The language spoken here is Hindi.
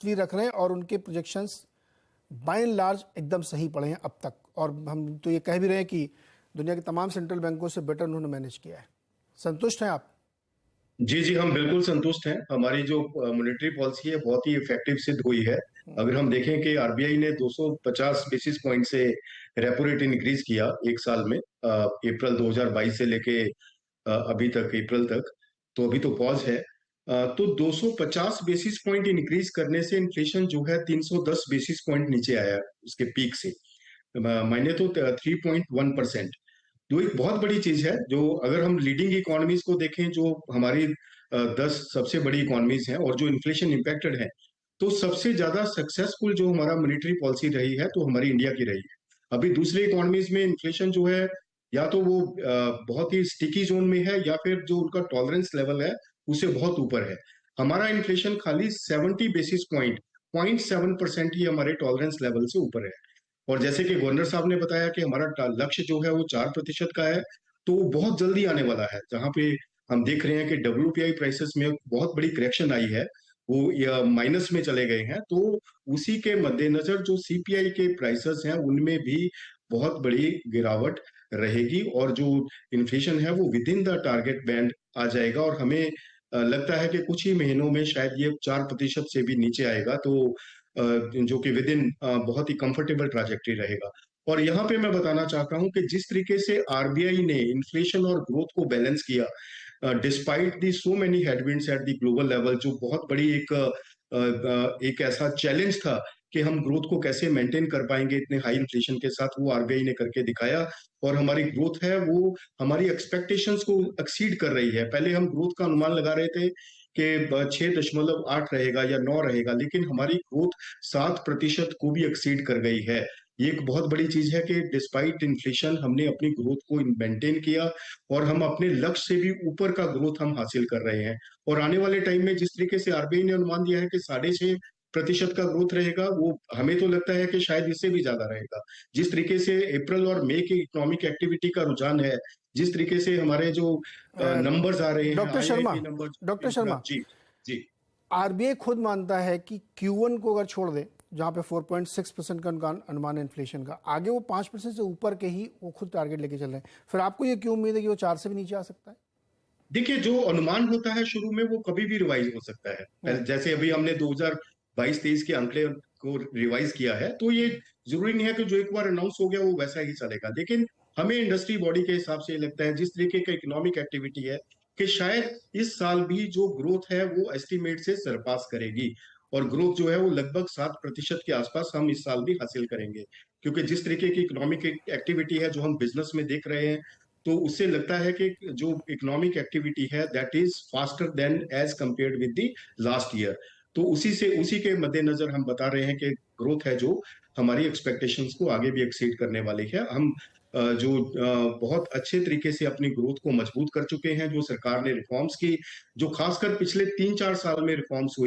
तस्वीर रख रहे हैं और उनके प्रोजेक्शंस बाय एंड लार्ज एकदम सही पड़े हैं अब तक, और हम तो ये कह भी रहे हैं कि दुनिया के तमाम सेंट्रल बैंकों से बेटर उन्होंने मैनेज किया है। संतुष्ट हैं आप? जी जी, हम बिल्कुल संतुष्ट हैं। हमारी जो मॉनेटरी पॉलिसी है बहुत ही इफेक्टिव सिद्ध हुई है। अगर हम देखें कि आरबीआई ने 250 बेसिस पॉइंट से रेपो रेट इंक्रीज किया एक साल में, अप्रैल 2022 से लेके अभी तक अप्रैल तक, तो अभी तो पॉज है। तो 250 बेसिस पॉइंट इंक्रीज करने से इन्फ्लेशन जो है 310 बेसिस पॉइंट नीचे आया है उसके पीक से, मायने तो 3.1%। जो एक बहुत बड़ी चीज है, जो अगर हम लीडिंग इकोनॉमीज को देखें, जो हमारी 10 सबसे बड़ी इकोनॉमीज हैं और जो इन्फ्लेशन इम्पैक्टेड है, तो सबसे ज्यादा सक्सेसफुल जो हमारा मॉनेटरी पॉलिसी रही है तो हमारी इंडिया की रही है। अभी दूसरी इकोनॉमीज में इन्फ्लेशन जो है, या तो वो बहुत ही स्टिकी जोन में है, या फिर जो उनका टॉलरेंस लेवल है उससे बहुत ऊपर है। हमारा इन्फ्लेशन खाली 70 बेसिस पॉइंट, 0.7% ही हमारे टॉलरेंस लेवल से ऊपर है। और जैसे कि गवर्नर साहब ने बताया कि हमारा लक्ष्य जो है वो 4% का है, तो वो बहुत जल्दी आने वाला है। जहां पे हम देख रहे हैं कि डब्ल्यूपीआई प्राइसेस में बहुत बड़ी करेक्शन आई है, वो माइनस में चले गए हैं, तो उसी के मद्देनजर जो सीपीआई के प्राइसेस हैं उनमें भी बहुत बड़ी गिरावट रहेगी, और जो इन्फ्लेशन है वो within the target band आ जाएगा। और हमें लगता है कि कुछ ही महीनों में शायद ये 4% से भी नीचे आएगा, तो जो कि विद इन बहुत ही कंफर्टेबल ट्रैजेक्टरी रहेगा। और यहाँ पे मैं बताना चाहता हूँ कि जिस तरीके से आरबीआई ने इन्फ्लेशन और ग्रोथ को बैलेंस किया despite the so many headwinds at the global level, जो बहुत बड़ी एक ऐसा चैलेंज था कि हम ग्रोथ को कैसे मेंटेन कर पाएंगे इतने हाई इन्फ्लेशन के साथ, वो आरबीआई ने करके दिखाया। और हमारी ग्रोथ है वो हमारी एक्सपेक्टेशंस को एक्सीड कर रही है। पहले हम ग्रोथ का अनुमान लगा रहे थे कि 6.8 रहेगा या 9 रहेगा, लेकिन हमारी ग्रोथ 7% को भी एक्सीड कर गई है। ये एक बहुत बड़ी चीज है कि डिस्पाइट इन्फ्लेशन हमने अपनी ग्रोथ को मेंटेन किया, और हम अपने लक्ष्य से भी ऊपर का ग्रोथ हम हासिल कर रहे हैं। और आने वाले टाइम में जिस तरीके से आरबीआई ने अनुमान दिया है कि 6.5% का ग्रोथ रहेगा, वो हमें तो लगता है कि शायद इससे भी ज्यादा रहेगा। जिस तरीके से अप्रैल और मई की इकोनॉमिक एक्टिविटी का रुझान है, जिस तरीके से हमारे जो नंबर्स आ रहे हैं, doctor Sharma, IIP numbers. Doctor Sharma, जी जी आरबीआई खुद मानता है कि Q1 को अगर छोड़ दे, जहां पे 4.6% का उनका अनुमान है इन्फ्लेशन का, आगे वो 5% से ऊपर के ही वो खुद टारगेट लेके चल रहे हैं। फिर आपको ये क्यों उम्मीद है कि वो 4 से भी नीचे आ सकता है? देखिए, जो अनुमान होता है शुरू में वो कभी भी रिवाइज हो सकता है। जैसे अभी हमने 2022-23 के आंकड़े को रिवाइज किया है, तो ये जरूरी नहीं है कि जो एक बार अनाउंस हो गया वो वैसा ही चलेगा। लेकिन हमें इंडस्ट्री बॉडी के हिसाब से लगता है, जिस तरीके का इकोनॉमिक एक्टिविटी है, कि शायद इस साल भी जो ग्रोथ है वो एस्टिमेट से सरपास करेगी, और ग्रोथ जो है वो लगभग 7% के आसपास हम इस साल भी हासिल करेंगे। क्योंकि जिस तरीके की इकोनॉमिक एक्टिविटी है जो हम बिजनेस में देख रहे हैं, तो उससे लगता है कि जो इकोनॉमिक एक्टिविटी है that is faster than as compared with the last year. तो उसी के मद्देनजर हम बता रहे हैं कि ग्रोथ है जो हमारी एक्सपेक्टेशंस को आगे भी एक्सीड करने वाली है। हम जो बहुत अच्छे तरीके से अपनी ग्रोथ को मजबूत कर चुके हैं, जो सरकार ने रिफॉर्म्स की, जो खासकर पिछले 3-4 साल में रिफॉर्म्स हुई